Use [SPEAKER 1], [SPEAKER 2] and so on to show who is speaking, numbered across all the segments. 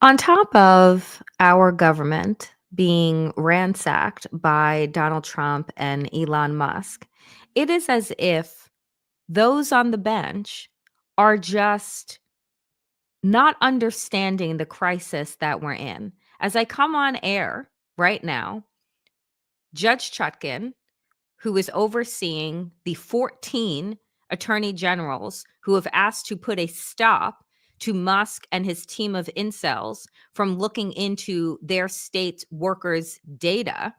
[SPEAKER 1] On top of our government being ransacked by Donald Trump and Elon Musk, it is as if those on the bench are just not understanding the crisis that we're in. As I come on air right now, Judge Chutkan, who is overseeing the 14 attorney generals who have asked to put a stop to Musk and his team of incels from looking into their state workers' data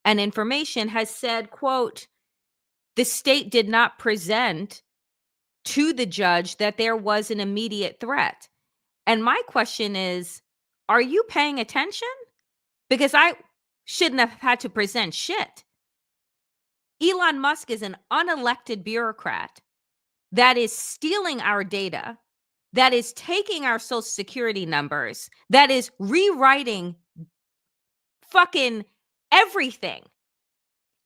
[SPEAKER 1] and information, has said, quote, the state did not present to the judge that there was an immediate threat. And my question is, are you paying attention? Because I shouldn't have had to present shit. Elon Musk is an unelected bureaucrat that is stealing our data, that is taking our social security numbers, that is rewriting fucking everything.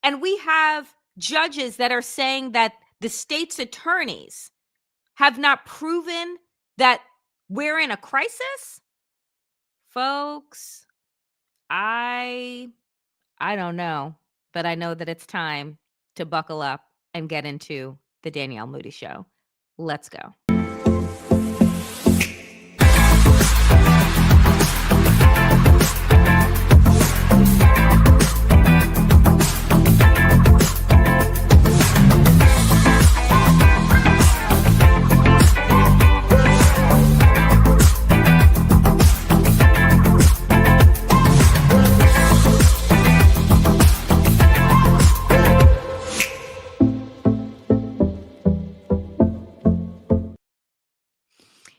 [SPEAKER 1] And we have judges that are saying that the state's attorneys have not proven that we're in a crisis. Folks, I don't know, but I know that it's time to buckle up and get into the Danielle Moodie Show. Let's go.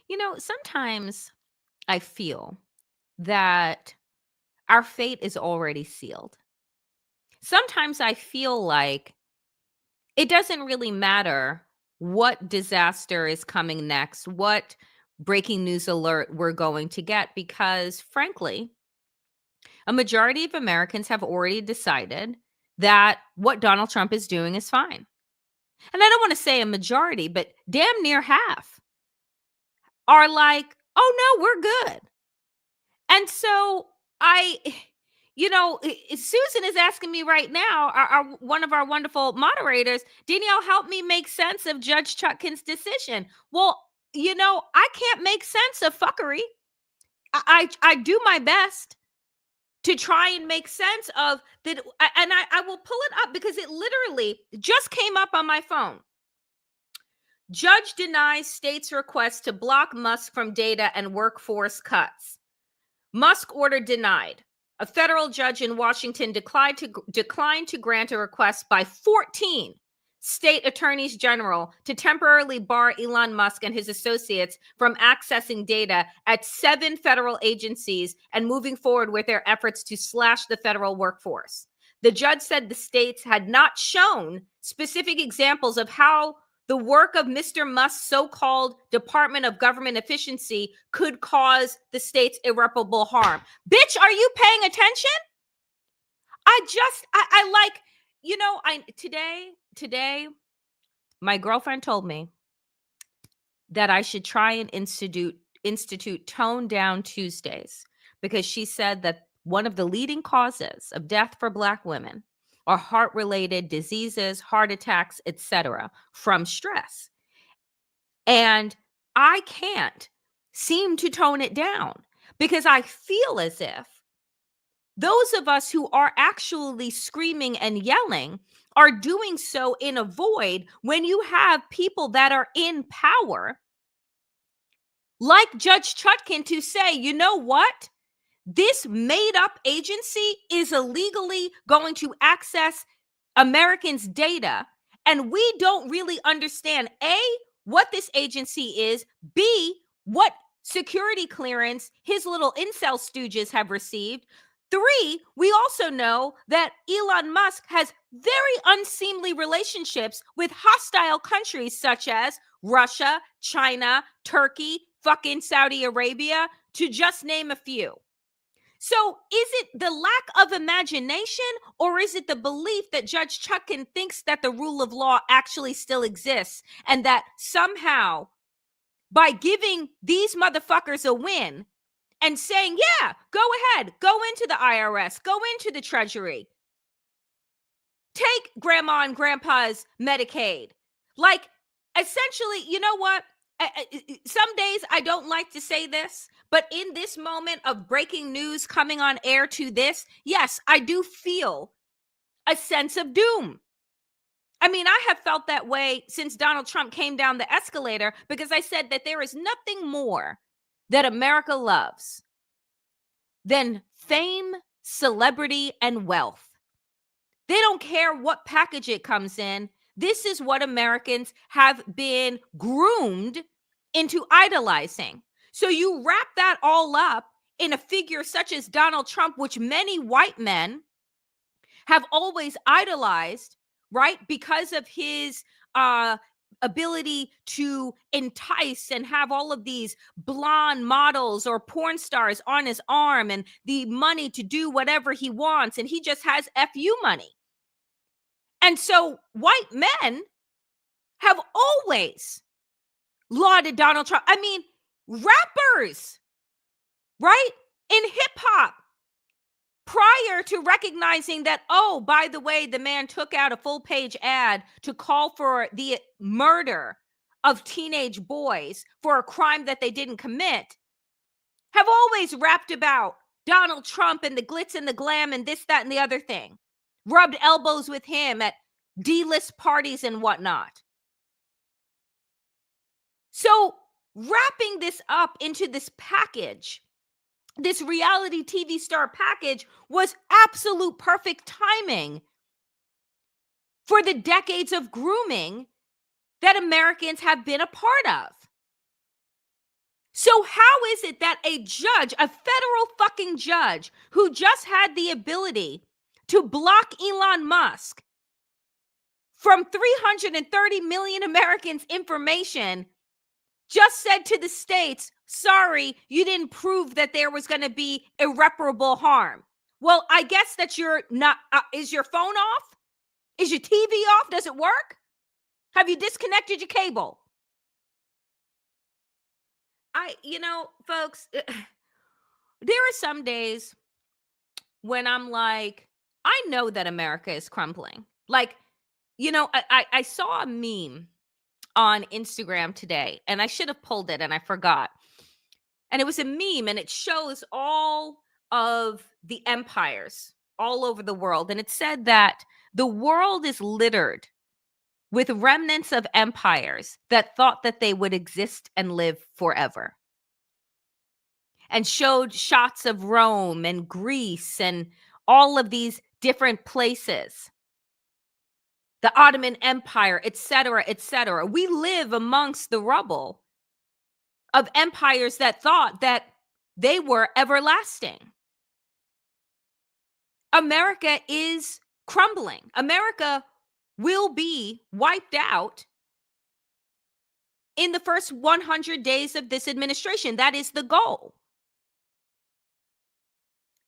[SPEAKER 1] You know, sometimes I feel that our fate is already sealed. Sometimes I feel like it doesn't really matter what disaster is coming next, what breaking news alert we're going to get, because frankly, a majority of Americans have already decided that what Donald Trump is doing is fine. And I don't want to say a majority, but damn near half are like, oh no, we're good. And so Susan is asking me right now, one of our wonderful moderators, Danielle, help me make sense of Judge Chutkan's decision. Well, I can't make sense of fuckery. I do my best to try and make sense of that. And I will pull it up because it literally just came up on my phone. Judge denies state's request to block Musk from data and workforce cuts. Musk order denied. A federal judge in Washington declined to grant a request by 14 state attorneys general to temporarily bar Elon Musk and his associates from accessing data at 7 federal agencies and moving forward with their efforts to slash the federal workforce. The judge said the states had not shown specific examples of how the work of Mr. Musk's so-called Department of Government Efficiency could cause the state's irreparable harm. Bitch, are you paying attention? Today, my girlfriend told me that I should try and institute Tone Down Tuesdays, because she said that one of the leading causes of death for Black women are heart-related diseases, heart attacks, etc., from stress. And I can't seem to tone it down because I feel as if those of us who are actually screaming and yelling are doing so in a void when you have people that are in power, like Judge Chutkan, to say, you know what? This made-up agency is illegally going to access Americans' data, and we don't really understand, A, what this agency is, B, what security clearance his little incel stooges have received. 3, we also know that Elon Musk has very unseemly relationships with hostile countries such as Russia, China, Turkey, fucking Saudi Arabia, to just name a few. So is it the lack of imagination, or is it the belief that Judge Chutkan thinks that the rule of law actually still exists, and that somehow by giving these motherfuckers a win, and saying, yeah, go ahead, go into the IRS, go into the Treasury, take grandma and grandpa's Medicaid. Like, essentially, you know what? Some days I don't like to say this, but in this moment of breaking news coming on air to this, yes, I do feel a sense of doom. I mean, I have felt that way since Donald Trump came down the escalator, because I said that there is nothing more that America loves than fame, celebrity, and wealth. They don't care what package it comes in. This is what Americans have been groomed into idolizing. So you wrap that all up in a figure such as Donald Trump, which many white men have always idolized, right? Because of his ability to entice and have all of these blonde models or porn stars on his arm, and the money to do whatever he wants. And he just has FU money. And so white men have always lauded Donald Trump. I mean, rappers, right? In hip hop, prior to recognizing that, oh, by the way, the man took out a full page ad to call for the murder of teenage boys for a crime that they didn't commit, have always rapped about Donald Trump and the glitz and the glam and this, that, and the other thing. Rubbed elbows with him at D-list parties and whatnot. So wrapping this up into this package, this reality TV star package, was absolute perfect timing for the decades of grooming that Americans have been a part of. So how is it that a judge, a federal fucking judge, who just had the ability to block Elon Musk from 330 million Americans' information, just said to the states, sorry, you didn't prove that there was going to be irreparable harm? Well, I guess that you're not, is your phone off? Is your TV off? Does it work? Have you disconnected your cable? Folks, there are some days when I'm like, I know that America is crumbling. Like, I saw a meme on Instagram today, and I should have pulled it and I forgot. And it was a meme, and it shows all of the empires all over the world. And it said that the world is littered with remnants of empires that thought that they would exist and live forever. And showed shots of Rome and Greece and all of these different places. The Ottoman Empire, et cetera, et cetera. We live amongst the rubble of empires that thought that they were everlasting. America is crumbling. America will be wiped out in the first 100 days of this administration. That is the goal.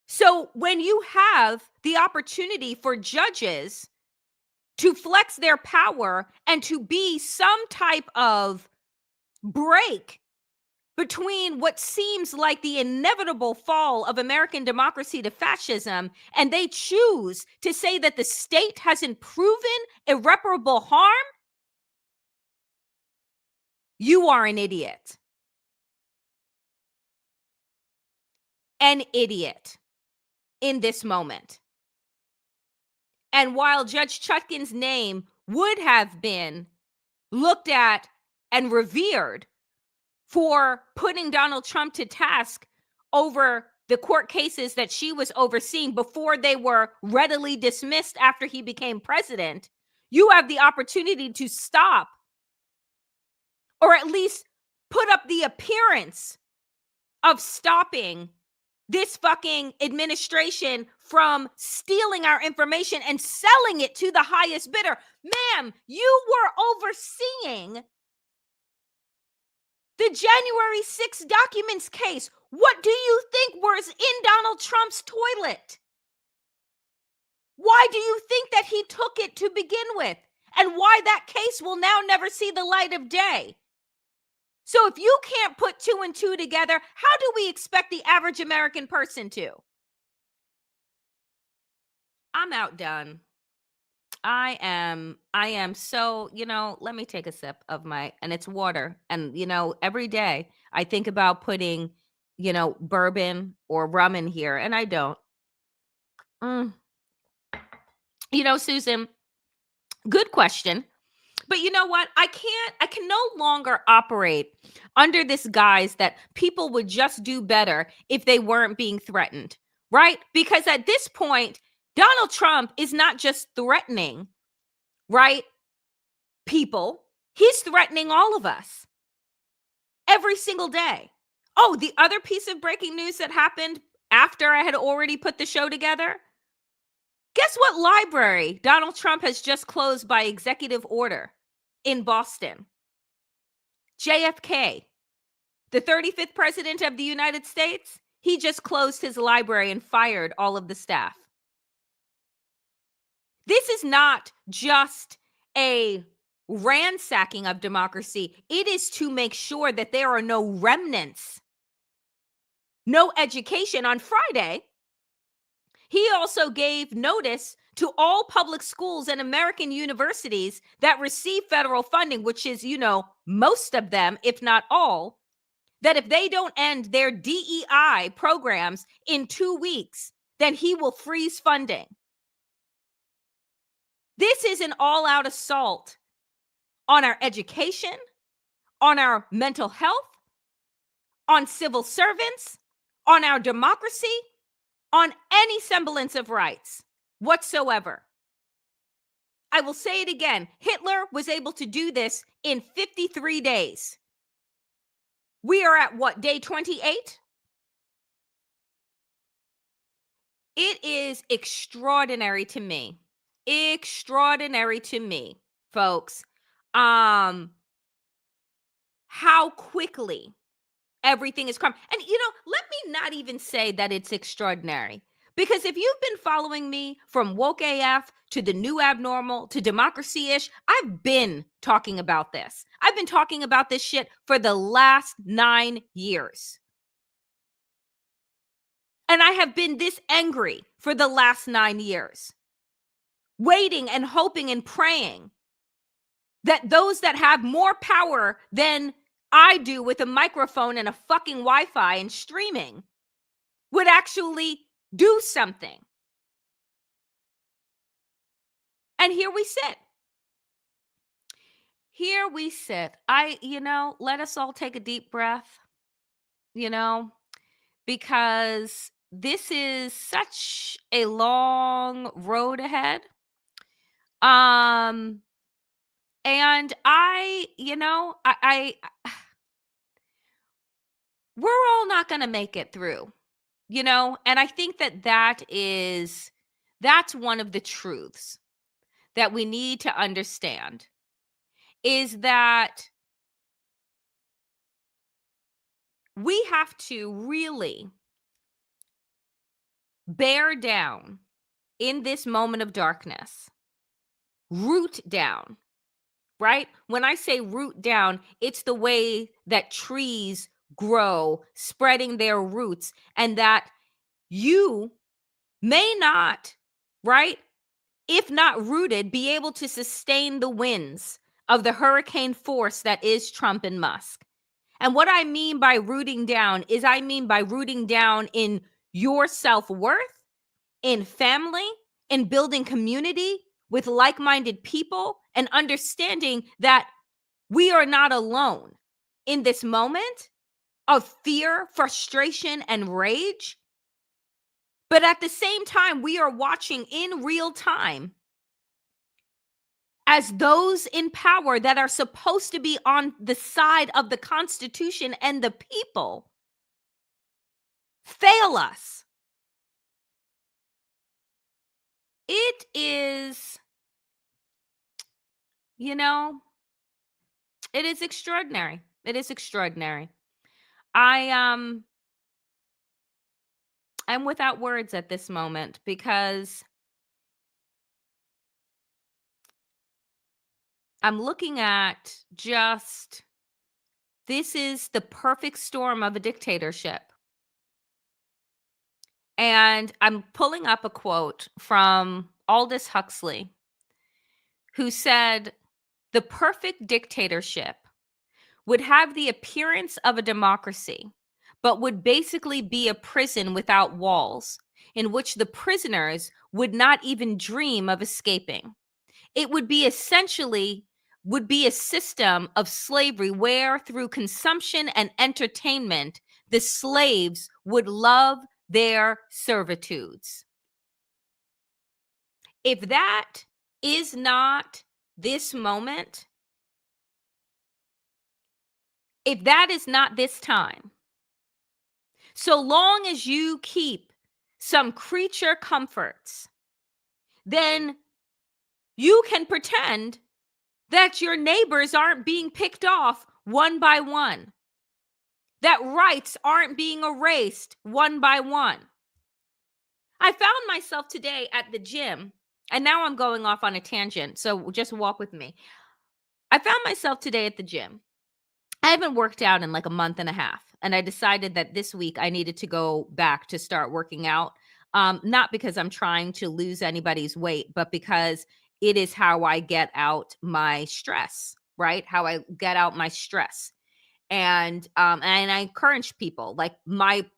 [SPEAKER 1] So when you have the opportunity for judges to flex their power and to be some type of break between what seems like the inevitable fall of American democracy to fascism, and they choose to say that the state hasn't proven irreparable harm, you are an idiot. An idiot in this moment. And while Judge Chutkan's name would have been looked at and revered for putting Donald Trump to task over the court cases that she was overseeing before they were readily dismissed after he became president, you have the opportunity to stop, or at least put up the appearance of stopping this fucking administration from stealing our information and selling it to the highest bidder. Ma'am, you were overseeing the January 6th documents case. What do you think was in Donald Trump's toilet? Why do you think that he took it to begin with? And why that case will now never see the light of day? So if you can't put two and two together, how do we expect the average American person to? I'm outdone. I am so, let me take a sip of and it's water. And, every day I think about putting, bourbon or rum in here, and I don't. Mm. Susan, good question. But you know what? I can no longer operate under this guise that people would just do better if they weren't being threatened, right? Because at this point, Donald Trump is not just threatening, right? People, he's threatening all of us every single day. Oh, the other piece of breaking news that happened after I had already put the show together. Guess what library Donald Trump has just closed by executive order in Boston? JFK, the 35th president of the United States. He just closed his library and fired all of the staff. This is not just a ransacking of democracy. It is to make sure that there are no remnants, no education. On Friday, he also gave notice to all public schools and American universities that receive federal funding, which is, most of them, if not all, that if they don't end their DEI programs in 2 weeks, then he will freeze funding. This is an all-out assault on our education, on our mental health, on civil servants, on our democracy, on any semblance of rights whatsoever. I will say it again. Hitler was able to do this in 53 days. We are at what, day 28? It is extraordinary to me. Extraordinary to me, folks. How quickly everything is crumb. And let me not even say that it's extraordinary. Because if you've been following me from woke AF to the new abnormal to democracy-ish, I've been talking about this. I've been talking about this shit for the last 9 years. And I have been this angry for the last 9 years, waiting and hoping and praying that those that have more power than I do with a microphone and a fucking Wi-Fi and streaming would actually do something. And here we sit. Here we sit. Let us all take a deep breath, because this is such a long road ahead. And we're all not going to make it through, and I think that's one of the truths that we need to understand, is that we have to really bear down in this moment of darkness, root down, right? When I say root down, it's the way that trees grow, spreading their roots, and that you may not, right, if not rooted, be able to sustain the winds of the hurricane force that is Trump and Musk. And what I mean by rooting down is I mean by rooting down in your self-worth, in family, in building community with like-minded people, and understanding that we are not alone in this moment of fear, frustration, and rage. But at the same time, we are watching in real time as those in power that are supposed to be on the side of the Constitution and the people fail us. It is, it is extraordinary. It is extraordinary. I'm without words at this moment, because I'm looking at just This is the perfect storm of a dictatorship. And I'm pulling up a quote from Aldous Huxley, who said, "The perfect dictatorship would have the appearance of a democracy, but would basically be a prison without walls, in which the prisoners would not even dream of escaping. It would be essentially would be a system of slavery where through consumption and entertainment the slaves would love their servitudes." If that is not this moment, if that is not this time, so long as you keep some creature comforts, then you can pretend that your neighbors aren't being picked off one by one, that rights aren't being erased one by one. I found myself today at the gym, and now I'm going off on a tangent, so just walk with me. I found myself today at the gym. I haven't worked out in like a month and a half, and I decided that this week I needed to go back to start working out. Not because I'm trying to lose anybody's weight, but because it is how I get out my stress, right? How I get out my stress. And I encourage people, like, my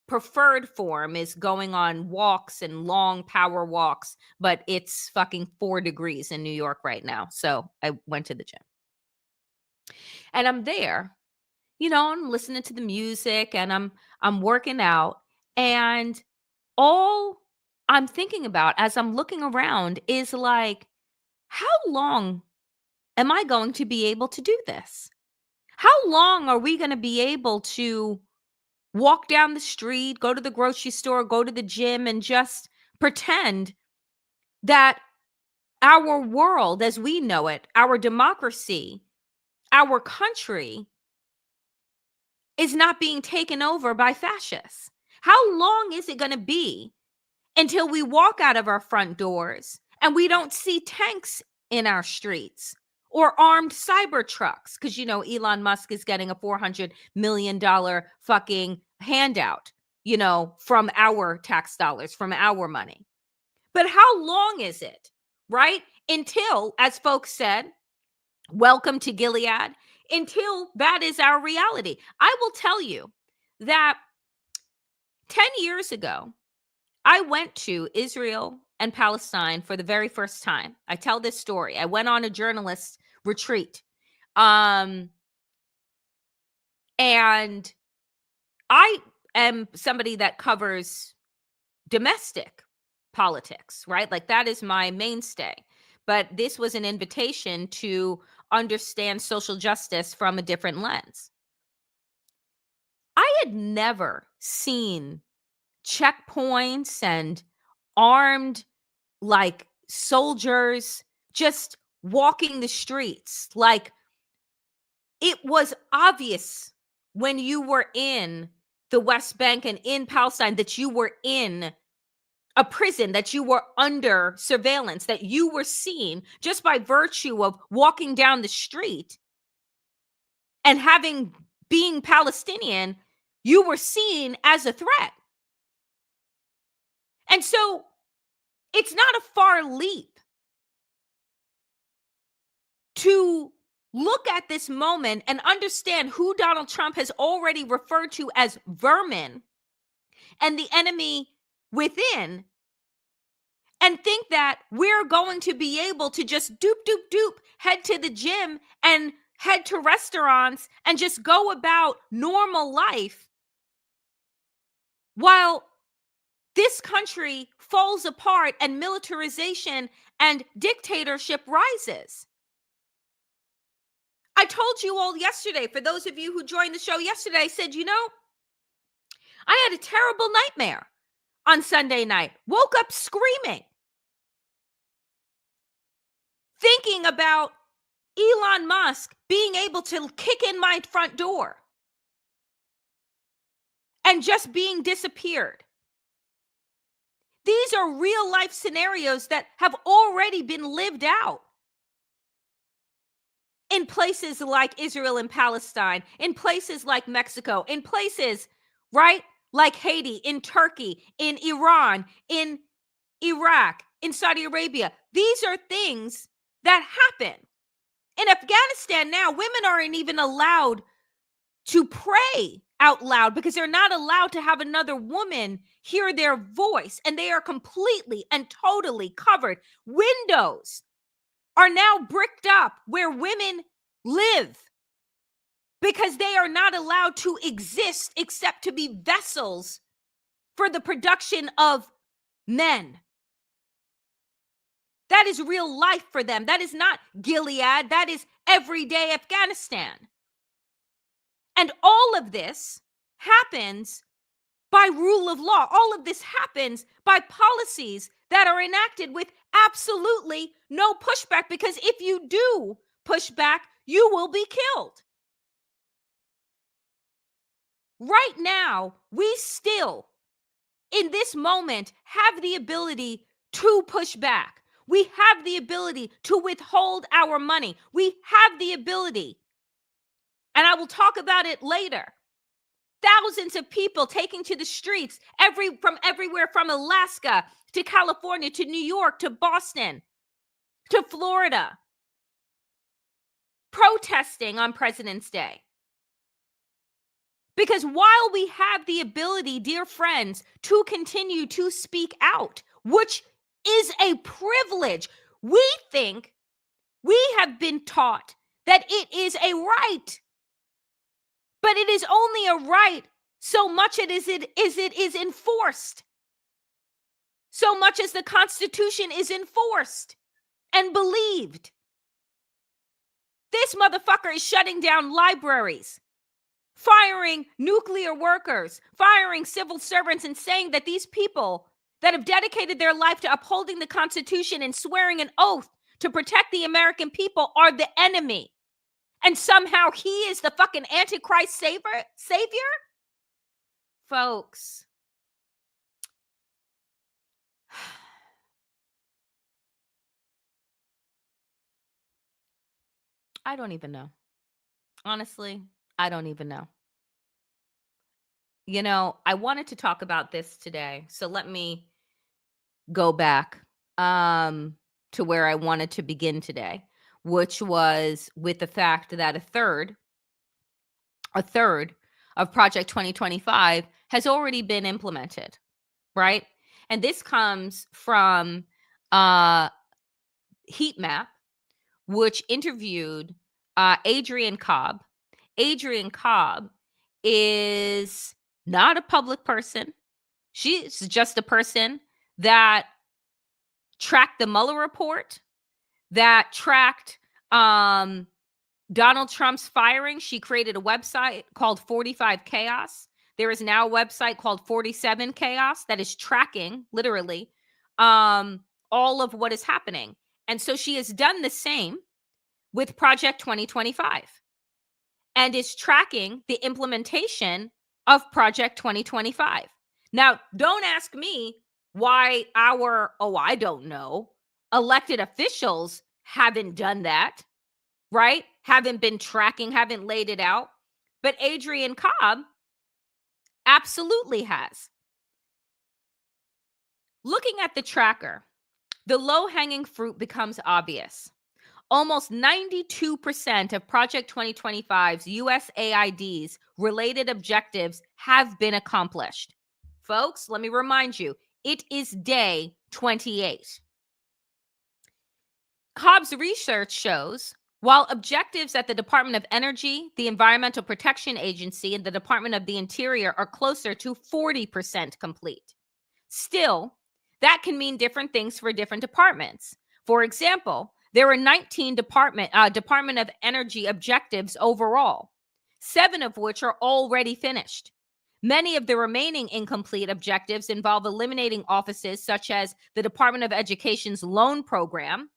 [SPEAKER 1] preferred form is going on walks and long power walks, but it's fucking 4 degrees in New York right now. So I went to the gym. And I'm there, I'm listening to the music and I'm working out, and all I'm thinking about as I'm looking around is like, how long am I going to be able to do this? How long are we going to be able to walk down the street, go to the grocery store, go to the gym, and just pretend that our world as we know it, our democracy, our country is not being taken over by fascists? How long is it going to be until we walk out of our front doors and we don't see tanks in our streets or armed cyber trucks? Because, Elon Musk is getting a $400 million fucking handout, from our tax dollars, from our money. But how long is it, right? Until, as folks said, welcome to Gilead, until that is our reality. I will tell you that 10 years ago, I went to Israel and Palestine for the very first time. I tell this story. I went on a journalist retreat. And I am somebody that covers domestic politics, right? Like, that is my mainstay. But this was an invitation to understand social justice from a different lens. I had never seen checkpoints and armed, like, soldiers just walking the streets. Like, it was obvious when you were in the West Bank and in Palestine that you were in a prison, that you were under surveillance, that you were seen just by virtue of walking down the street and being Palestinian, you were seen as a threat. And so it's not a far leap to look at this moment and understand who Donald Trump has already referred to as vermin and the enemy within, and think that we're going to be able to just doop, head to the gym and head to restaurants and just go about normal life while this country falls apart and militarization and dictatorship rises. I told you all yesterday, for those of you who joined the show yesterday, I said, I had a terrible nightmare on Sunday night. Woke up screaming, thinking about Elon Musk being able to kick in my front door and just being disappeared. These are real life scenarios that have already been lived out. in places like Israel and Palestine, in places like Mexico, in places, right, like Haiti, in Turkey, in Iran, in Iraq, in Saudi Arabia. These are things that happen. In Afghanistan now, women aren't even allowed to pray out loud because they're not allowed to have another woman hear their voice, and they are completely and totally covered. Windows are now bricked up where women live because they are not allowed to exist except to be vessels for the production of men. That is real life for them. That is not Gilead. That is everyday Afghanistan. And all of this happens by rule of law. All of this happens by policies that are enacted with absolutely no pushback, because if you do push back, you will be killed. Right now, we still, in this moment, have the ability to push back. We have the ability to withhold our money. We have the ability, and I will talk about it later. Thousands of people taking to the streets from everywhere, from Alaska to California to New York to Boston to Florida, protesting on President's Day. Because while we have the ability, dear friends, to continue to speak out, which is a privilege, we think we have been taught that it is a right. But it is only a right so much as it is enforced. So much as the Constitution is enforced and believed. This motherfucker is shutting down libraries, firing nuclear workers, firing civil servants, and saying that these people that have dedicated their life to upholding the Constitution and swearing an oath to protect the American people are the enemy. And somehow he is the fucking Antichrist savior? Folks, I don't even know. Honestly, I don't even know. You know, I wanted to talk about this today, so let me go back to where I wanted to begin today, which was with the fact that a third of Project 2025 has already been implemented, right? And this comes from Heat Map, which interviewed Adrienne Cobb. Adrienne Cobb is not a public person. She's just a person that tracked the Mueller report, that tracked Donald Trump's firing. She created a website called 45 Chaos. There is now a website called 47 Chaos that is tracking, literally, all of what is happening. And so she has done the same with Project 2025 and is tracking the implementation of Project 2025. Now, don't ask me why I don't know, elected officials haven't done that, right? Haven't been tracking, haven't laid it out. But Adrienne Cobb absolutely has. Looking at the tracker, the low-hanging fruit becomes obvious. Almost 92% of Project 2025's USAID's related objectives have been accomplished. Folks, let me remind you, it is day 28. Cobb's research shows while objectives at the Department of Energy, the Environmental Protection Agency, and the Department of the Interior are closer to 40% complete. Still, that can mean different things for different departments. For example, there are 19 Department of Energy objectives overall, 7 of which are already finished. Many of the remaining incomplete objectives involve eliminating offices such as the Department of Education's loan program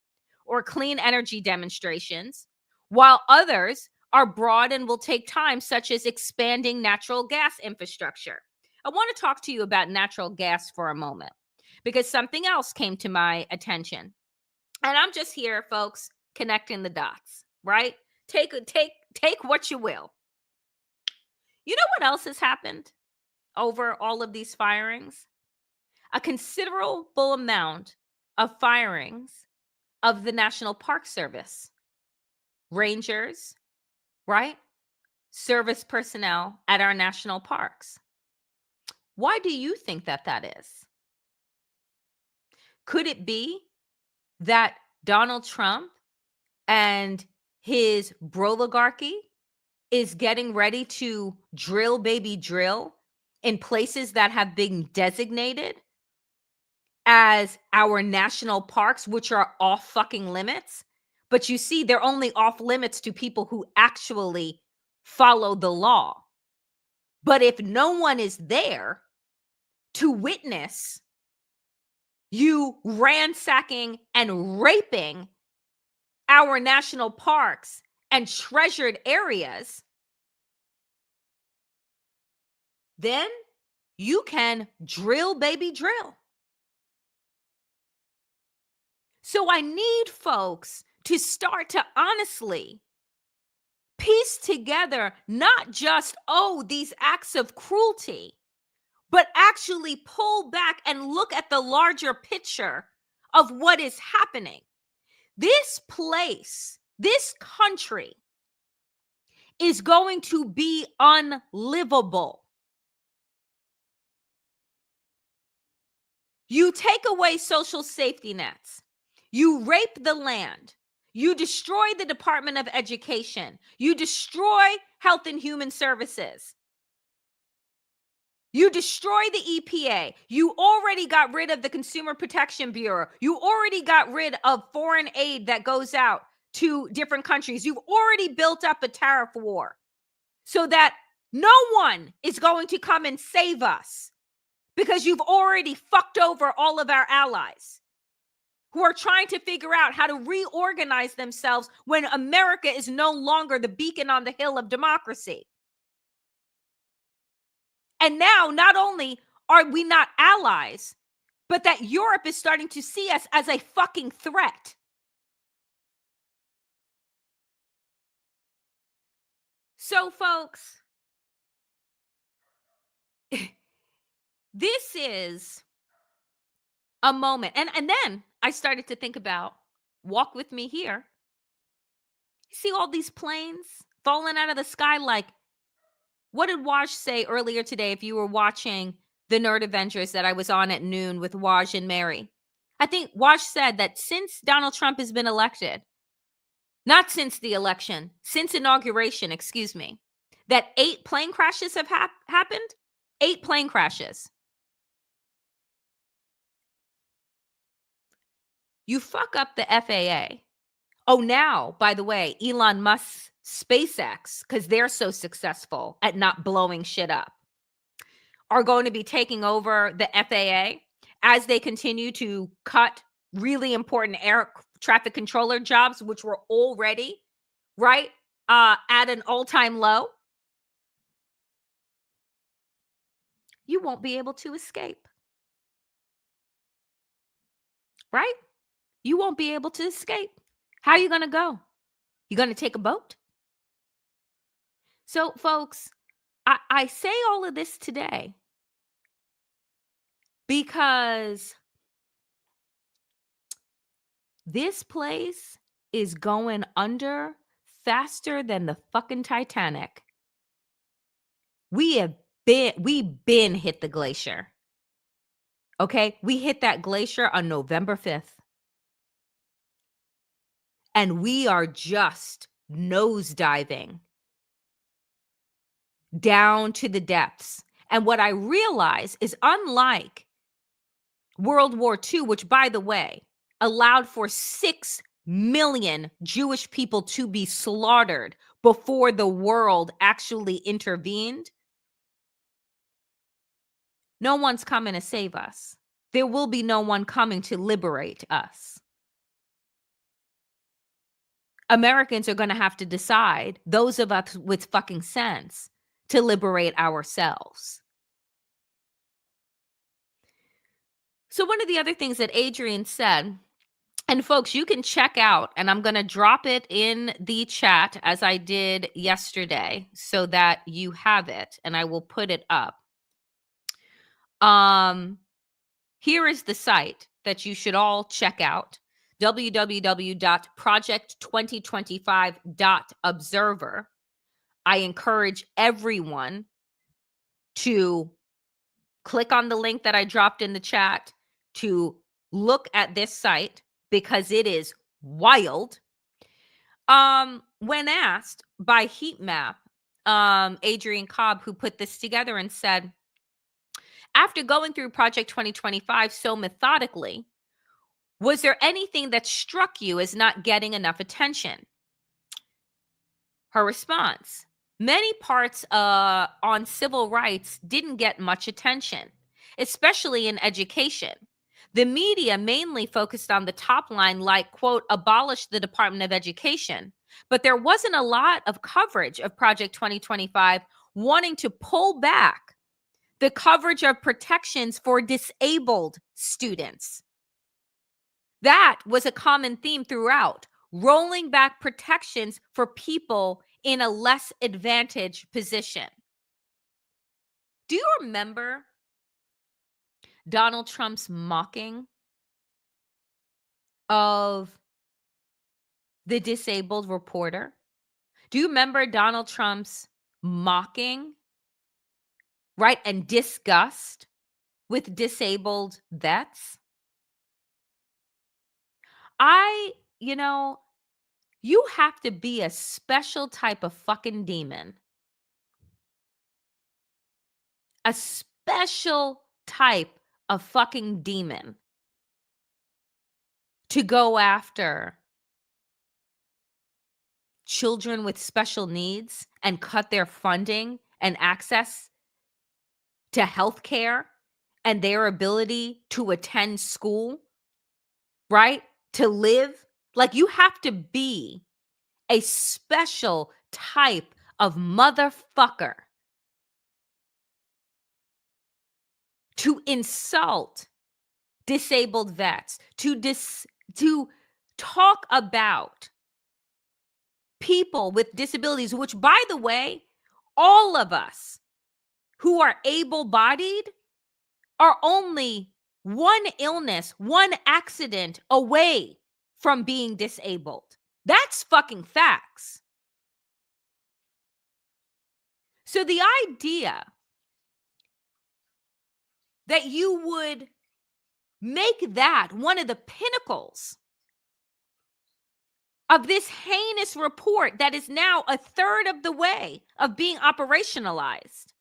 [SPEAKER 1] or clean energy demonstrations, while others are broad and will take time, such as expanding natural gas infrastructure. I want to talk to you about natural gas for a moment because something else came to my attention. And I'm just here, folks, connecting the dots, right? Take what you will. You know what else has happened over all of these firings? A considerable amount of firings of the National Park Service, rangers, right? Service personnel at our national parks. Why do you think that is? Could it be that Donald Trump and his broligarchy is getting ready to drill baby drill in places that have been designated as our national parks, which are off fucking limits? But you see, they're only off limits to people who actually follow the law. But if no one is there to witness you ransacking and raping our national parks and treasured areas, then you can drill baby drill. So I need folks to start to honestly piece together not just, oh, these acts of cruelty, but actually pull back and look at the larger picture of what is happening. This place, this country is going to be unlivable. You take away social safety nets. You rape the land. You destroy the Department of Education. You destroy Health and Human Services. You destroy the EPA. You already got rid of the Consumer Protection Bureau. You already got rid of foreign aid that goes out to different countries. You've already built up a tariff war so that no one is going to come and save us because you've already fucked over all of our allies who are trying to figure out how to reorganize themselves when America is no longer the beacon on the hill of democracy. And now, not only are we not allies, but that Europe is starting to see us as a fucking threat. So, folks, this is a moment. And then I started to think about, walk with me here. You see all these planes falling out of the sky? Like, what did Waj say earlier today if you were watching the Nerd Avengers that I was on at noon with Waj and Mary? I think Waj said that since Donald Trump has been elected, not since the election, since inauguration, excuse me, that 8 plane crashes have happened. 8 plane crashes. You fuck up the FAA. Oh, now, by the way, Elon Musk's SpaceX, because they're so successful at not blowing shit up, are going to be taking over the FAA as they continue to cut really important air traffic controller jobs, which were already, right, at an all-time low. You won't be able to escape. Right? You won't be able to escape. How are you going to go? You going to take a boat? So, folks, I say all of this today because this place is going under faster than the fucking Titanic. We've been hit the glacier. Okay? We hit that glacier on November 5th. And we are just nosediving down to the depths. And what I realize is, unlike World War II, which, by the way, allowed for 6 million Jewish people to be slaughtered before the world actually intervened, no one's coming to save us. There will be no one coming to liberate us. Americans are going to have to decide, those of us with fucking sense, to liberate ourselves. So one of the other things that Adrian said And folks, you can check out, and I'm going to drop it in the chat as I did yesterday so that you have it, and I will put it up. Here is the site that you should all check out: www.project2025.observer. I encourage everyone to click on the link that I dropped in the chat to look at this site because it is wild. When asked by Heat Map, Adrian Cobb, who put this together, and said, after going through Project 2025 so methodically, was there anything that struck you as not getting enough attention? Her response: many parts on civil rights didn't get much attention, especially in education. The media mainly focused on the top line, like, quote, abolish the Department of Education. But there wasn't a lot of coverage of Project 2025 wanting to pull back the coverage of protections for disabled students. That was a common theme throughout, rolling back protections for people in a less advantaged position. Do you remember Donald Trump's mocking of the disabled reporter? Do you remember Donald Trump's mocking, right, and disgust with disabled vets? You have to be a special type of fucking demon. A special type of fucking demon to go after children with special needs and cut their funding and access to health care and their ability to attend school, right? To live. Like, you have to be a special type of motherfucker to insult disabled vets, to talk about people with disabilities, which, by the way, all of us who are able-bodied are only one illness, one accident away from being disabled. That's fucking facts. So the idea that you would make that one of the pinnacles of this heinous report that is now a third of the way of being operationalized,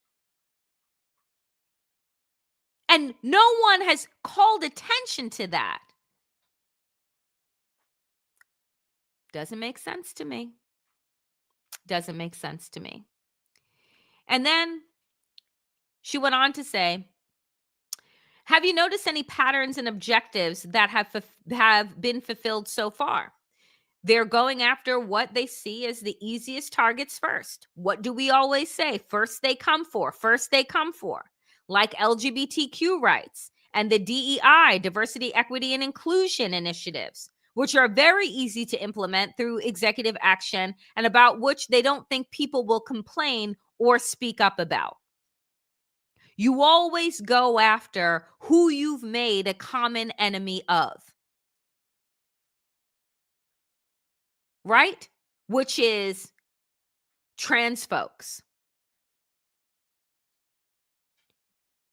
[SPEAKER 1] and no one has called attention to that, doesn't make sense to me. Doesn't make sense to me. And then she went on to say, have you noticed any patterns and objectives that have been fulfilled so far? They're going after what they see as the easiest targets first. What do we always say? First they come for. First they come for. Like LGBTQ rights and the DEI, diversity, equity, and inclusion initiatives, which are very easy to implement through executive action and about which they don't think people will complain or speak up about. You always go after who you've made a common enemy of, right? Which is trans folks,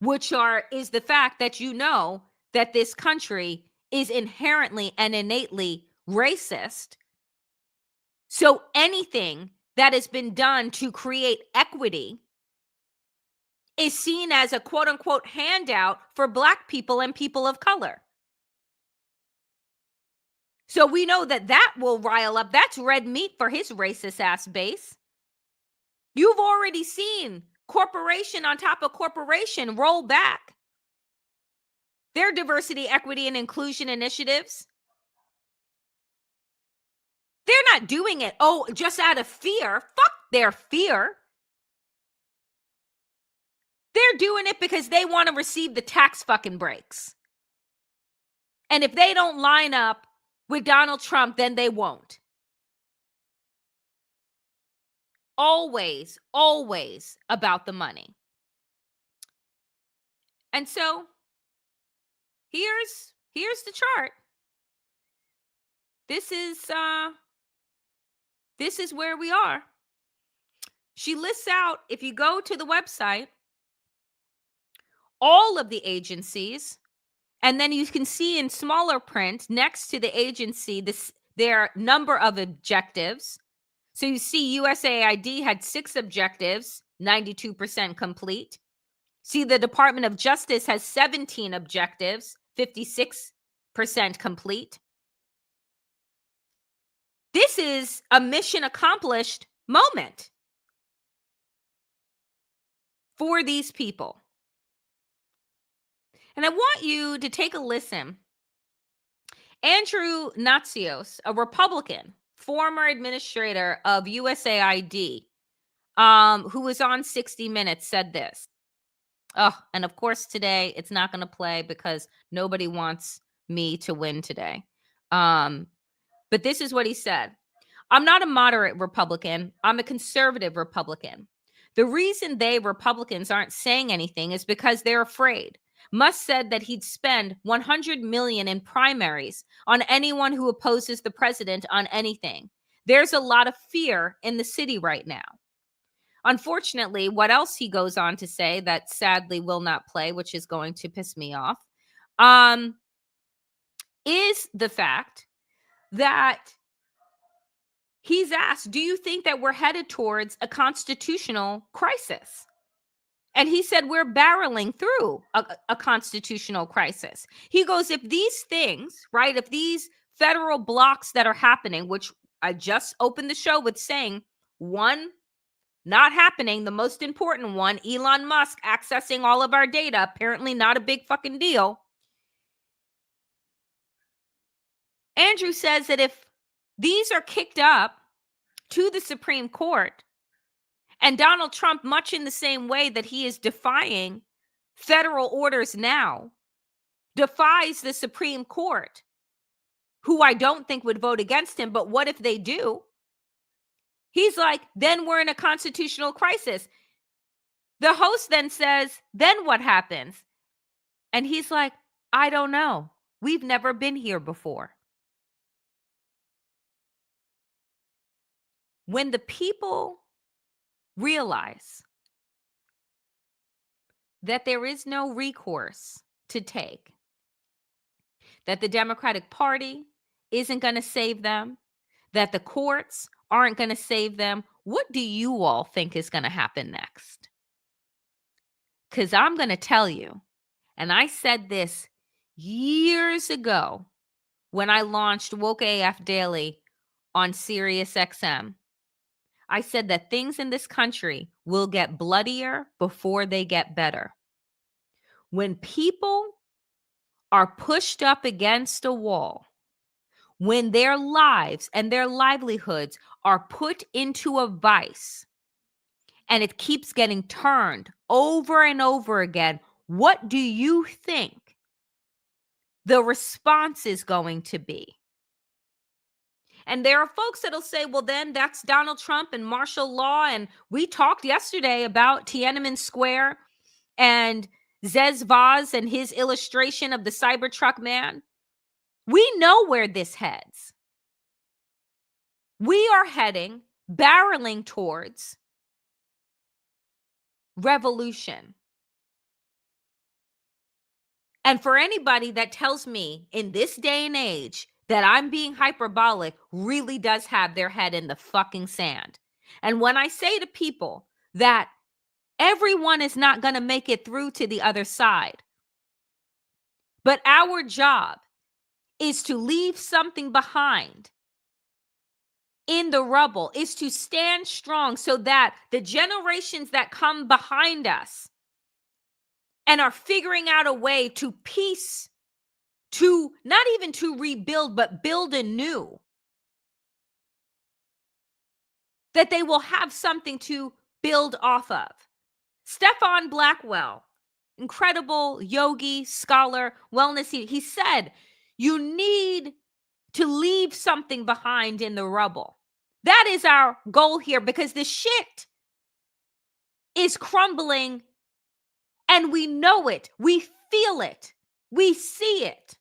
[SPEAKER 1] which is the fact that you know that this country is inherently and innately racist. So anything that has been done to create equity is seen as a quote unquote handout for Black people and people of color. So we know that will rile up. That's red meat for his racist ass base. You've already seen corporation on top of corporation roll back their diversity, equity, and inclusion initiatives. They're not doing it, just out of fear. Fuck their fear. They're doing it because they want to receive the tax fucking breaks. And if they don't line up with Donald Trump, then they won't. Always, always about the money. And so here's the chart. This is where we are. She lists out, if you go to the website, all of the agencies, and then you can see in smaller print next to the agency their number of objectives. So you see USAID had 6 objectives, 92% complete. See, the Department of Justice has 17 objectives, 56% complete. This is a mission accomplished moment for these people. And I want you to take a listen. Andrew Natsios, a Republican, former administrator of USAID, who was on 60 Minutes, said this. Oh, and of course today it's not going to play because nobody wants me to win today. But this is what he said. I'm not a moderate Republican. I'm a conservative Republican. The reason Republicans aren't saying anything is because they're afraid. Musk said that he'd spend $100 million in primaries on anyone who opposes the president on anything. There's a lot of fear in the city right now. Unfortunately, what else he goes on to say that sadly will not play, which is going to piss me off, is the fact that he's asked, do you think that we're headed towards a constitutional crisis? And he said, we're barreling through a constitutional crisis. He goes, if these things, right, if these federal blocks that are happening, which I just opened the show with saying, one, not happening, the most important one, Elon Musk accessing all of our data, apparently not a big fucking deal. Andrew says that if these are kicked up to the Supreme Court, and Donald Trump, much in the same way that he is defying federal orders now, defies the Supreme Court, who I don't think would vote against him, but what if they do? He's like, then we're in a constitutional crisis. The host then says, then what happens? And he's like, I don't know. We've never been here before. When the people realize that there is no recourse to take, that the Democratic Party isn't going to save them, that the courts aren't going to save them, what do you all think is going to happen next? Because I'm going to tell you, and I said this years ago when I launched Woke AF Daily on Sirius XM. I said that things in this country will get bloodier before they get better. When people are pushed up against a wall, when their lives and their livelihoods are put into a vice, and it keeps getting turned over and over again, what do you think the response is going to be? And there are folks that'll say, well, then that's Donald Trump and martial law. And we talked yesterday about Tiananmen Square and Zez Vaz and his illustration of the Cybertruck man. We know where this heads. We are heading, barreling towards revolution. And for anybody that tells me in this day and age that I'm being hyperbolic, really does have their head in the fucking sand. And when I say to people that everyone is not going to make it through to the other side, but our job is to leave something behind in the rubble, is to stand strong so that the generations that come behind us and are figuring out a way to piece, to not even to rebuild, but build anew, that they will have something to build off of. Stefan Blackwell, incredible yogi, scholar, wellness, he said, you need to leave something behind in the rubble. That is our goal here, because the shit is crumbling and we know it. We feel it. We see it.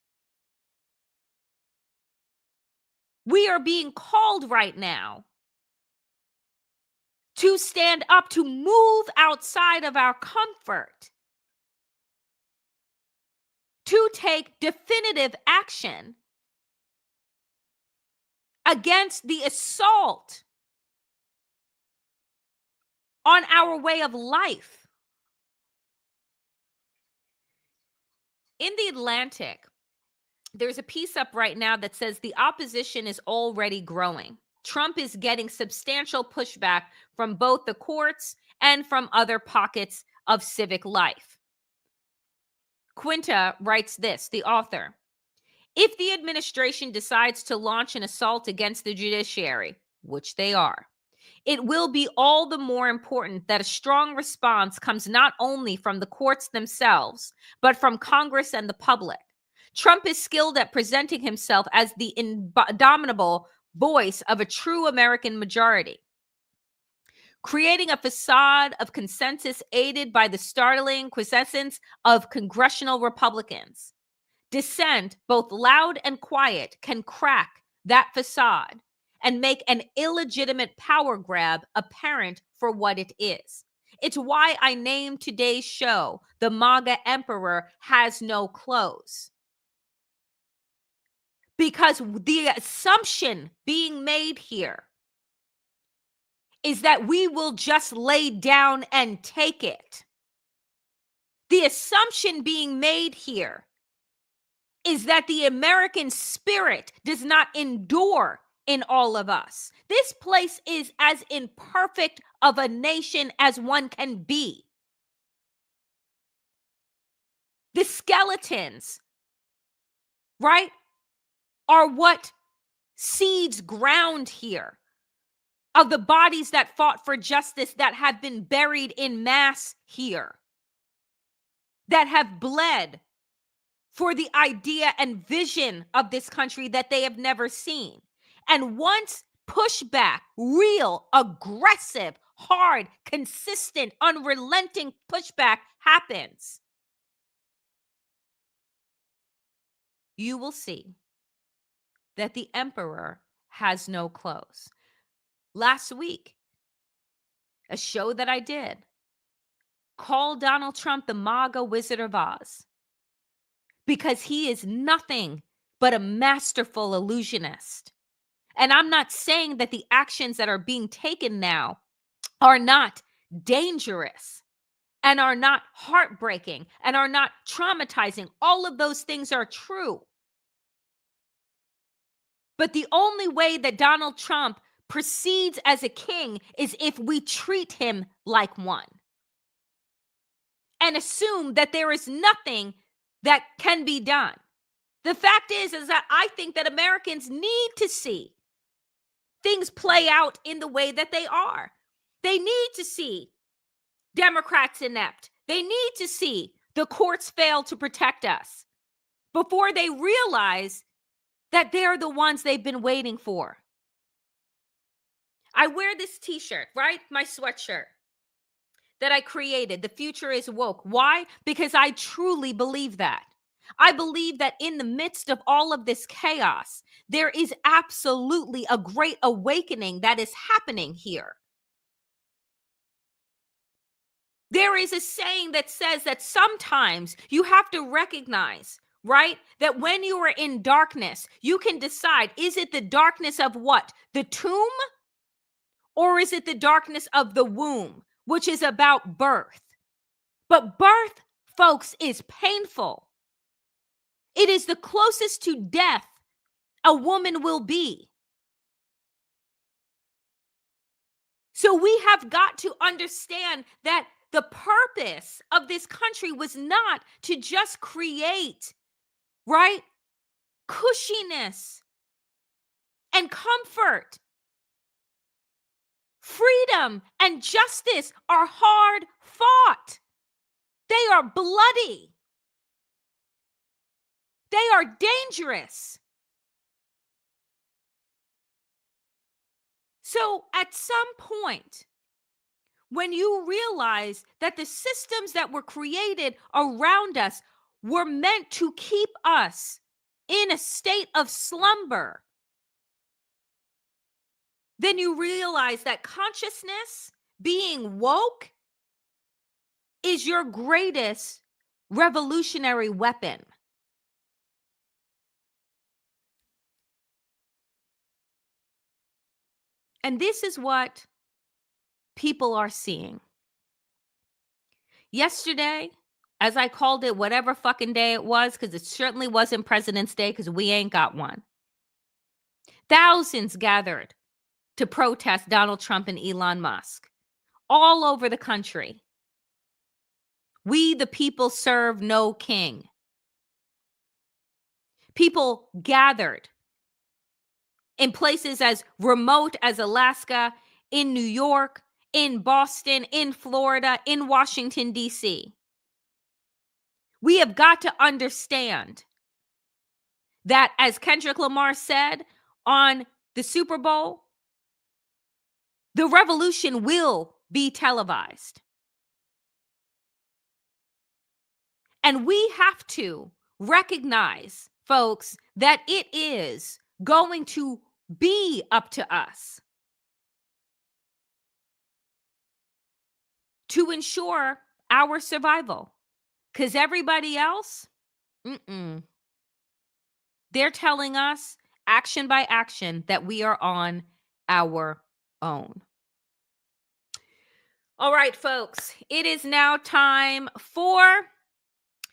[SPEAKER 1] We are being called right now to stand up, to move outside of our comfort, to take definitive action against the assault on our way of life. In the Atlantic, there's a piece up right now that says the opposition is already growing. Trump is getting substantial pushback from both the courts and from other pockets of civic life. Quinta writes this, the author: if the administration decides to launch an assault against the judiciary, which they are, it will be all the more important that a strong response comes not only from the courts themselves, but from Congress and the public. Trump is skilled at presenting himself as the indomitable voice of a true American majority, creating a facade of consensus aided by the startling quiescence of congressional Republicans. Dissent, both loud and quiet, can crack that facade and make an illegitimate power grab apparent for what it is. It's why I named today's show "The MAGA Emperor Has No Clothes." Because the assumption being made here is that we will just lay down and take it. The assumption being made here is that the American spirit does not endure in all of us. This place is as imperfect of a nation as one can be. The skeletons, right, are what seeds ground here of the bodies that fought for justice, that have been buried in mass here, that have bled for the idea and vision of this country that they have never seen. And once pushback, real, aggressive, hard, consistent, unrelenting pushback happens, you will see that the emperor has no clothes. Last week, a show that I did called Donald Trump the MAGA Wizard of Oz, because he is nothing but a masterful illusionist. And I'm not saying that the actions that are being taken now are not dangerous and are not heartbreaking and are not traumatizing. All of those things are true. But the only way that Donald Trump proceeds as a king is if we treat him like one and assume that there is nothing that can be done. The fact is that I think that Americans need to see things play out in the way that they are. They need to see Democrats inept. They need to see the courts fail to protect us before they realize that they're the ones they've been waiting for. I wear this t-shirt, right? My sweatshirt that I created. The future is woke. Why? Because I truly believe that. I believe that in the midst of all of this chaos, there is absolutely a great awakening that is happening here. There is a saying that says that sometimes you have to recognize, right, that when you are in darkness, you can decide, is it the darkness of what? The tomb? Or is it the darkness of the womb, which is about birth? But birth, folks, is painful. It is the closest to death a woman will be. So we have got to understand that the purpose of this country was not to just create, right, cushiness and comfort. Freedom and justice are hard fought. They are bloody. They are dangerous. So at some point, when you realize that the systems that were created around us were meant to keep us in a state of slumber, then you realize that consciousness, being woke, is your greatest revolutionary weapon. And this is what people are seeing. Yesterday, as I called it, whatever fucking day it was, because it certainly wasn't President's Day, because we ain't got one, thousands gathered to protest Donald Trump and Elon Musk all over the country. We, the people, serve no king. People gathered in places as remote as Alaska, in New York, in Boston, in Florida, in Washington, D.C. We have got to understand that, as Kendrick Lamar said on the Super Bowl, the revolution will be televised. And we have to recognize, folks, that it is going to be up to us to ensure our survival. Because everybody else, they're telling us action by action that we are on our own. All right, folks, it is now time for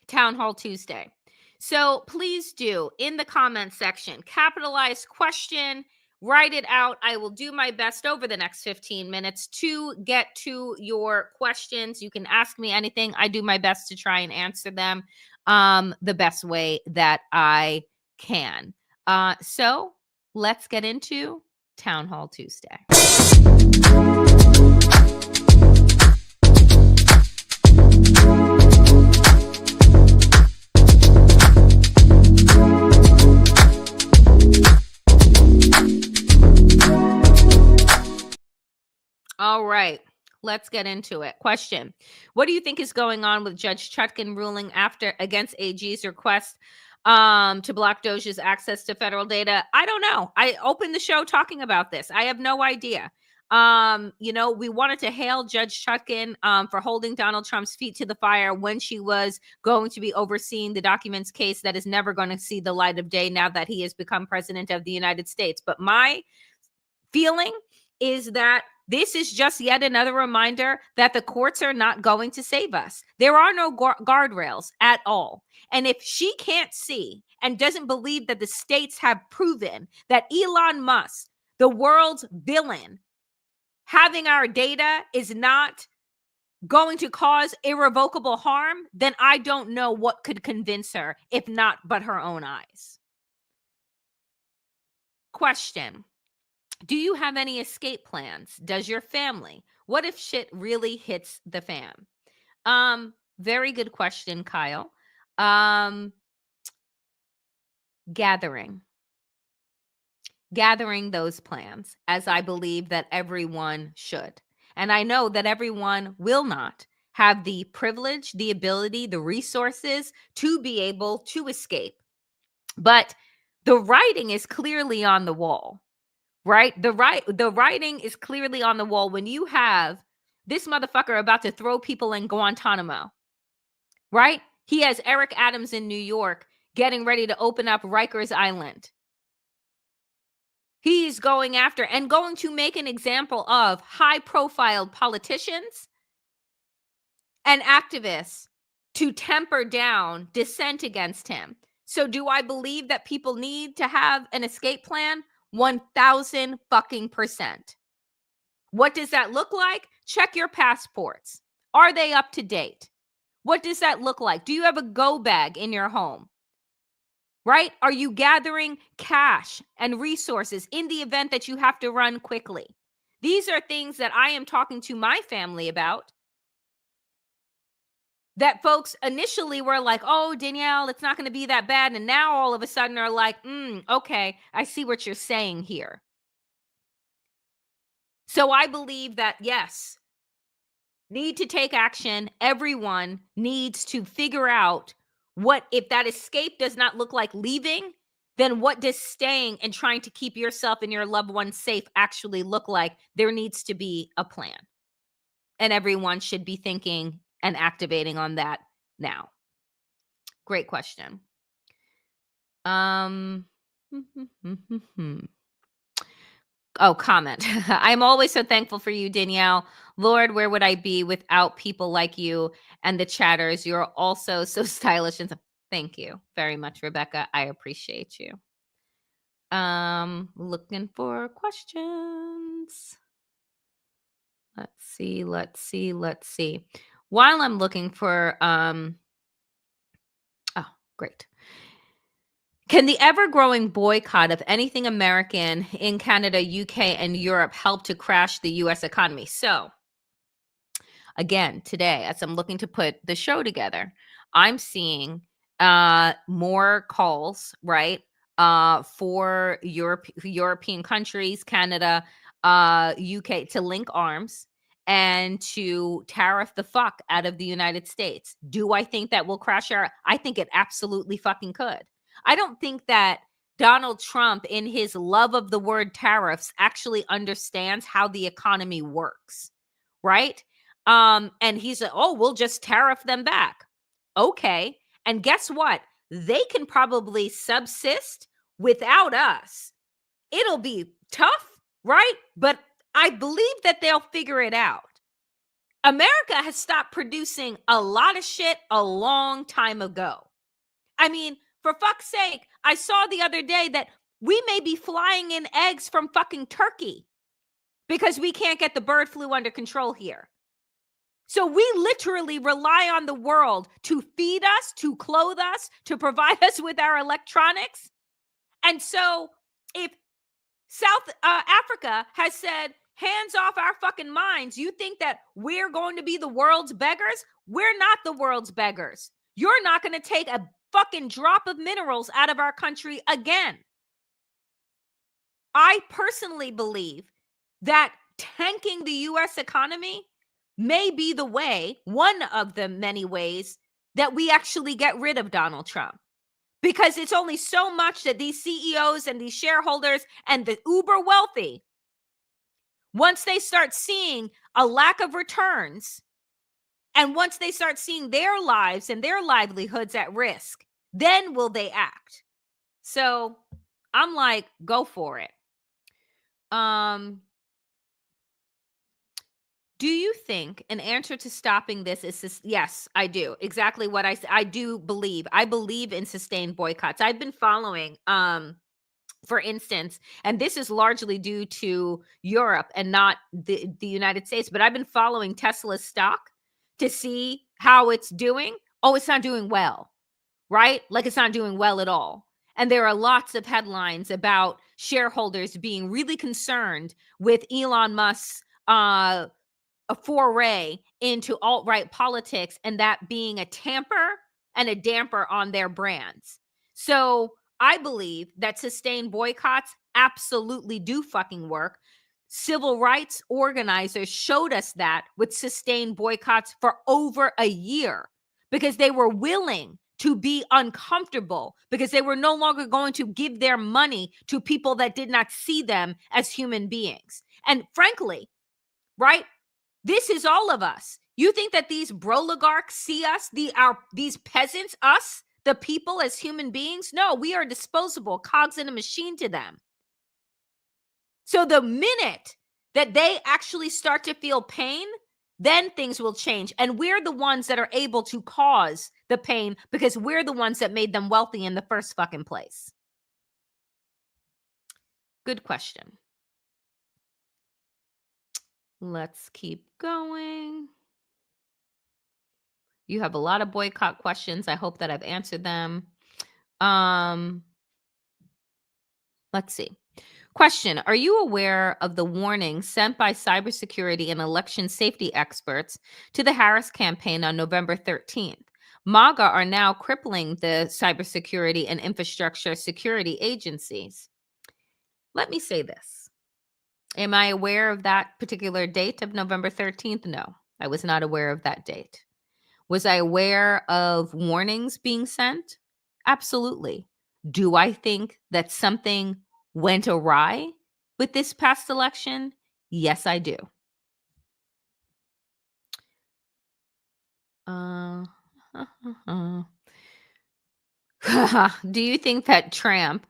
[SPEAKER 1] Town Hall Tuesday. So please do, in the comments section, capitalize question, write it out. I will do my best over the next 15 minutes to get to your questions. You can ask me anything. I do my best to try and answer them the best way that I can. So let's get into Town Hall Tuesday. All right, let's get into it. Question: what do you think is going on with Judge Chutkan ruling against AG's request to block Doge's access to federal data? I don't know. I opened the show talking about this. I have no idea. We wanted to hail Judge Chutkan for holding Donald Trump's feet to the fire when she was going to be overseeing the documents case that is never going to see the light of day now that he has become president of the United States. But my feeling is that this is just yet another reminder that the courts are not going to save us. There are no guardrails at all. And if she can't see and doesn't believe that the states have proven that Elon Musk, the world's villain, having our data is not going to cause irrevocable harm, then I don't know what could convince her, if not but her own eyes. Question: do you have any escape plans? Does your family? What if shit really hits the fan? Very good question, Kyle. Gathering those plans, as I believe that everyone should. And I know that everyone will not have the privilege, the ability, the resources to be able to escape. But the writing is clearly on the wall. Right? The writing is clearly on the wall when you have this motherfucker about to throw people in Guantanamo, right? He has Eric Adams in New York getting ready to open up Rikers Island. He's going after and going to make an example of high-profile politicians and activists to temper down dissent against him. So do I believe that people need to have an escape plan? 1,000 fucking %. What does that look like? Check your passports. Are they up to date? What does that look like? Do you have a go bag in your home? Right? Are you gathering cash and resources in the event that you have to run quickly? These are things that I am talking to my family about. That folks initially were like, oh, Danielle, it's not going to be that bad. And now all of a sudden are like, okay, I see what you're saying here. So I believe that, yes, need to take action. Everyone needs to figure out what, if that escape does not look like leaving, then what does staying and trying to keep yourself and your loved ones safe actually look like? There needs to be a plan. And everyone should be thinking and activating on that now. Great question. Um Oh, comment. I'm always so thankful for you, Danielle. Lord, where would I be without people like you and the chatters? You're also so stylish and thank you very much, Rebecca. I appreciate you. Looking for questions. Let's see. While I'm looking for oh, great. Can the ever-growing boycott of anything American in Canada, UK, and Europe help to crash the US economy? So, again, today, as I'm looking to put the show together, I'm seeing more calls, right? For European countries, Canada, UK, to link arms and to tariff the fuck out of the United States. Do I think that will crash our? I think it absolutely fucking could. I don't think that Donald Trump, in his love of the word tariffs, actually understands how the economy works, right? And he's like, oh, we'll just tariff them back. Okay. And guess what? They can probably subsist without us. It'll be tough, right? But I believe that they'll figure it out. America has stopped producing a lot of shit a long time ago. I mean, for fuck's sake, I saw the other day that we may be flying in eggs from fucking Turkey because we can't get the bird flu under control here. So we literally rely on the world to feed us, to clothe us, to provide us with our electronics. And so if South Africa has said, hands off our fucking minds, you think that we're going to be the world's beggars? We're not the world's beggars. You're not going to take a fucking drop of minerals out of our country again. I personally believe that tanking the US economy may be the way, one of the many ways, that we actually get rid of Donald Trump. Because it's only so much that these CEOs and these shareholders and the uber wealthy, once they start seeing a lack of returns, and once they start seeing their lives and their livelihoods at risk, then will they act. So I'm like, go for it. Do you think an answer to stopping this is yes, I do. Exactly what I do believe. I believe in sustained boycotts. I've been following, for instance, and this is largely due to Europe and not the United States, but I've been following Tesla's stock to see how it's doing. Oh, it's not doing well, right? Like it's not doing well at all. And there are lots of headlines about shareholders being really concerned with Elon Musk's a foray into alt-right politics and that being a tamper and a damper on their brands. So I believe that sustained boycotts absolutely do fucking work. Civil rights organizers showed us that with sustained boycotts for over a year because they were willing to be uncomfortable because they were no longer going to give their money to people that did not see them as human beings. And frankly, right? This is all of us. You think that these broligarchs see us, these peasants, us, the people as human beings? No, we are disposable cogs in a machine to them. So the minute that they actually start to feel pain, then things will change. And we're the ones that are able to cause the pain because we're the ones that made them wealthy in the first fucking place. Good question. Let's keep going. You have a lot of boycott questions. I hope that I've answered them. Let's see. Question: are you aware of the warning sent by cybersecurity and election safety experts to the Harris campaign on November 13th? MAGA are now crippling the cybersecurity and infrastructure security agencies. Let me say this. Am I aware of that particular date of November 13th? No, I was not aware of that date. Was I aware of warnings being sent? Absolutely. Do I think that something went awry with this past election? Yes, I do. Uh, do you think that Trump,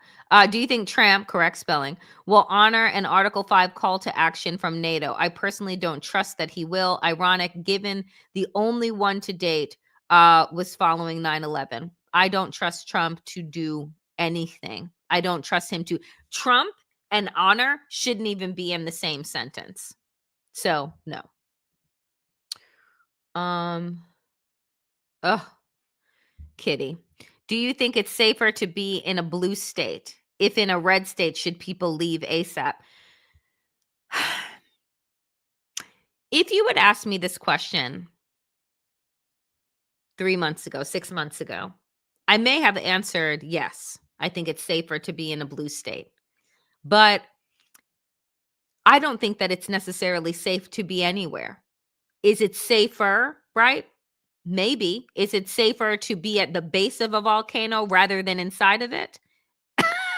[SPEAKER 1] correct spelling, will honor an Article 5 call to action from NATO? I personally don't trust that he will. Ironic, given the only one to date was following 9/11. I don't trust Trump to do anything. I don't trust him to. Trump and honor shouldn't even be in the same sentence. So, no. Um, oh, Kitty. Do you think it's safer to be in a blue state? If in a red state, should people leave ASAP? If you had asked me this question 3 months ago, 6 months ago, I may have answered yes. I think it's safer to be in a blue state. But I don't think that it's necessarily safe to be anywhere. Is it safer, right? Maybe. Is it safer to be at the base of a volcano rather than inside of it?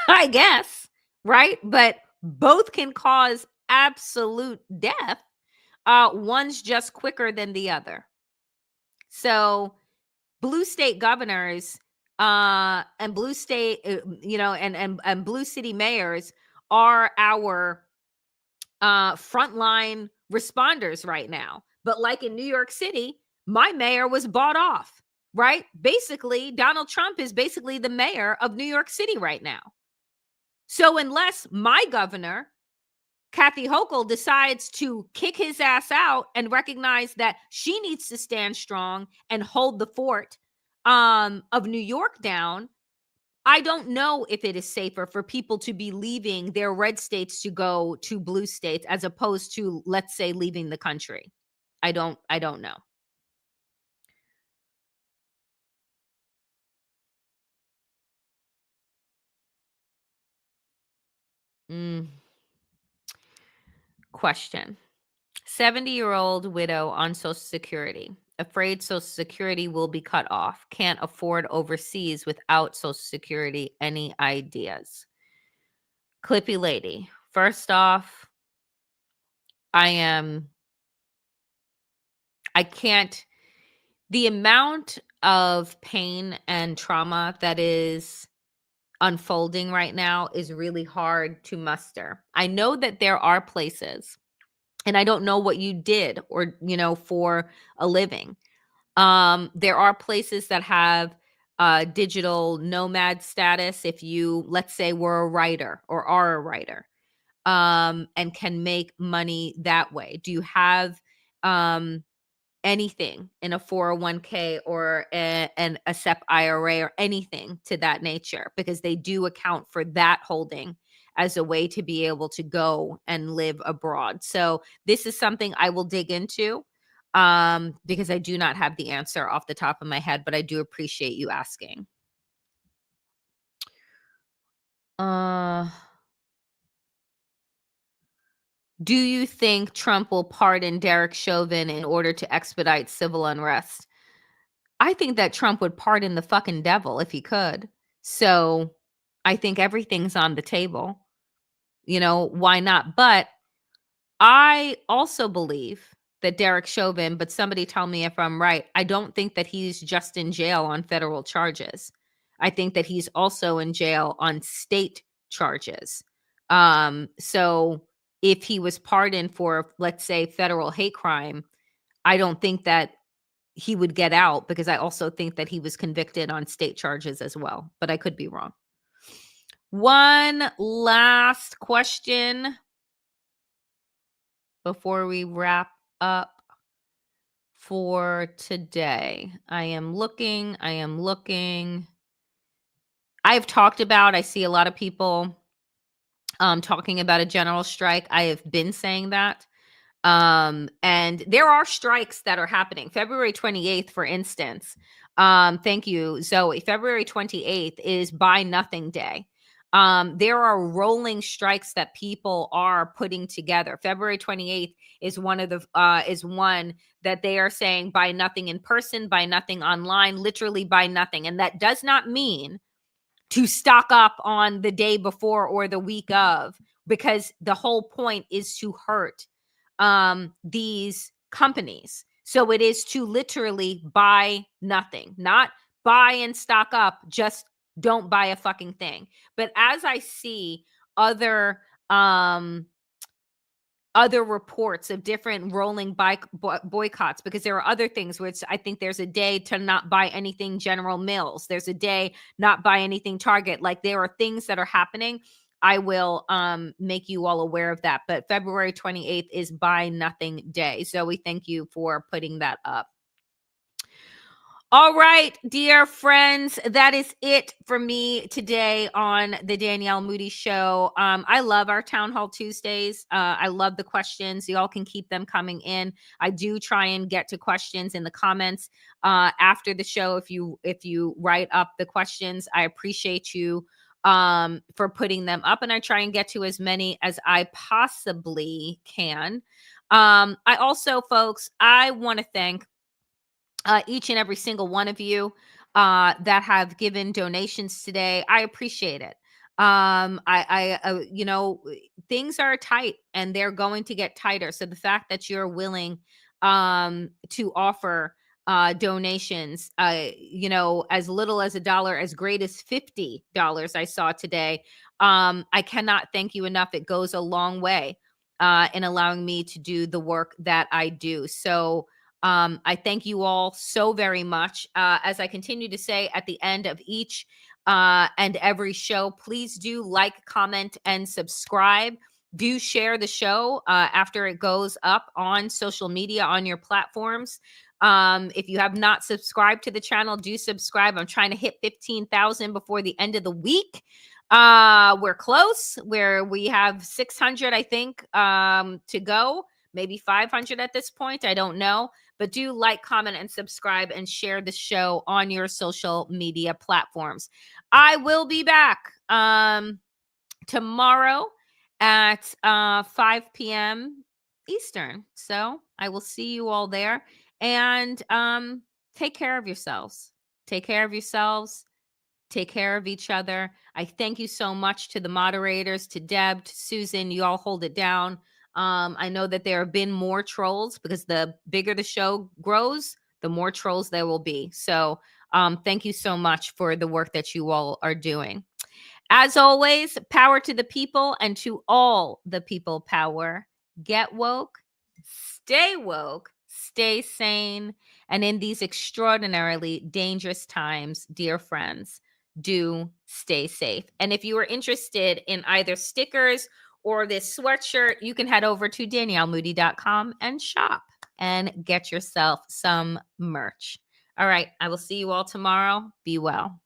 [SPEAKER 1] I guess, right? But both can cause absolute death. One's just quicker than the other. So, blue state governors and blue state, and blue city mayors are our frontline responders right now. But like in New York City, my mayor was bought off, right? Basically, Donald Trump is basically the mayor of New York City right now. So unless my governor, Kathy Hochul, decides to kick his ass out and recognize that she needs to stand strong and hold the fort of New York down, I don't know if it is safer for people to be leaving their red states to go to blue states as opposed to, let's say, leaving the country. I don't know. Mm. Question. 70-year-old widow on Social Security. Afraid Social Security will be cut off. Can't afford overseas without Social Security. Any ideas? Clippy lady. First off, I can't, the amount of pain and trauma that is unfolding right now is really hard to muster. I know that there are places, and I don't know what you did or, for a living. There are places that have digital nomad status if you, let's say, were a writer or are a writer, and can make money that way. Do you have anything in a 401k or a SEP IRA or anything to that nature? Because they do account for that holding as a way to be able to go and live abroad. So this is something I will dig into, because I do not have the answer off the top of my head, but I do appreciate you asking. Uh, do you think Trump will pardon Derek Chauvin in order to expedite civil unrest? I think that Trump would pardon the fucking devil if he could. So I think everything's on the table. Why not? But I also believe that Derek Chauvin, but somebody tell me if I'm right, I don't think that he's just in jail on federal charges. I think that he's also in jail on state charges. So if he was pardoned for, let's say, federal hate crime, I don't think that he would get out, because I also think that he was convicted on state charges as well, but I could be wrong. One last question before we wrap up for today. I am looking. I see a lot of people talking about a general strike. I have been saying that. And there are strikes that are happening. February 28th, for instance. Thank you, Zoe. February 28th is Buy Nothing Day. There are rolling strikes that people are putting together. February 28th is one that they are saying buy nothing in person, buy nothing online, literally buy nothing. And that does not mean to stock up on the day before or the week of, because the whole point is to hurt these companies. So it is to literally buy nothing, not buy and stock up, just don't buy a fucking thing. But as I see other reports of different rolling boycotts, because there are other things which I think there's a day to not buy anything General Mills. There's a day not buy anything Target. Like, there are things that are happening. I will make you all aware of that. But February 28th is Buy Nothing Day. Zoe, thank you for putting that up. All right, dear friends, that is it for me today on the Danielle Moodie Show. I love our Town Hall Tuesdays. I love the questions. Y'all can keep them coming in. I do try and get to questions in the comments after the show. If you write up the questions, I appreciate you for putting them up, and I try and get to as many as I possibly can. I also, folks, I want to thank each and every single one of you that have given donations today. I appreciate it. Things are tight and they're going to get tighter. So the fact that you're willing to offer donations, as little as $1, as great as $50, I saw today. I cannot thank you enough. It goes a long way in allowing me to do the work that I do. So I thank you all so very much. As I continue to say at the end of each and every show, please do like, comment, and subscribe. Do share the show after it goes up on social media, on your platforms. If you have not subscribed to the channel, do subscribe. I'm trying to hit 15,000 before the end of the week. We're close, where we have 600, I think, to go. Maybe 500 at this point. I don't know. But do like, comment, and subscribe, and share the show on your social media platforms. I will be back tomorrow at 5 p.m. Eastern. So I will see you all there. And take care of yourselves. Take care of yourselves. Take care of each other. I thank you so much to the moderators, to Deb, to Susan. You all hold it down. I know that there have been more trolls, because the bigger the show grows, the more trolls there will be. So thank you so much for the work that you all are doing. As always, power to the people, and to all the people power. Get woke, stay sane, and in these extraordinarily dangerous times, dear friends, do stay safe. And if you are interested in either stickers or this sweatshirt, you can head over to daniellemoodie.com and shop and get yourself some merch. All right, I will see you all tomorrow. Be well.